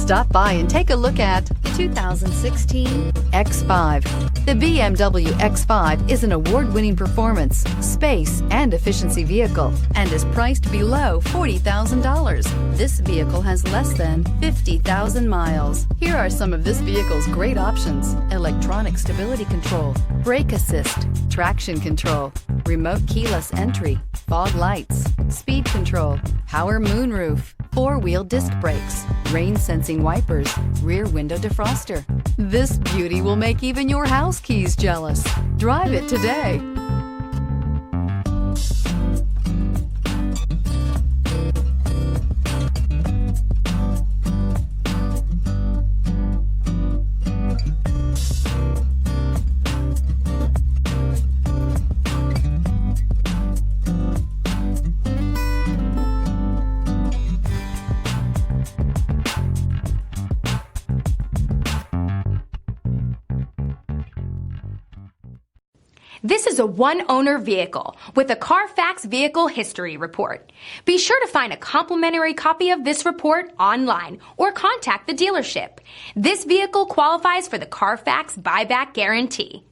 Stop by and take a look at the 2016 X5. The BMW X5 is an award-winning performance, space, and efficiency vehicle and is priced below $40,000. This vehicle has less than 50,000 miles. Here are some of this vehicle's great options: electronic stability control, brake assist, traction control, remote keyless entry, fog lights, speed control, power moonroof, four-wheel disc brakes, rain-sensing wipers, rear window defroster. This beauty will make even your house keys jealous. Drive it today. This is a one-owner vehicle with a Carfax Vehicle History Report. Be sure to find a complimentary copy of this report online or contact the dealership. This vehicle qualifies for the Carfax Buyback Guarantee.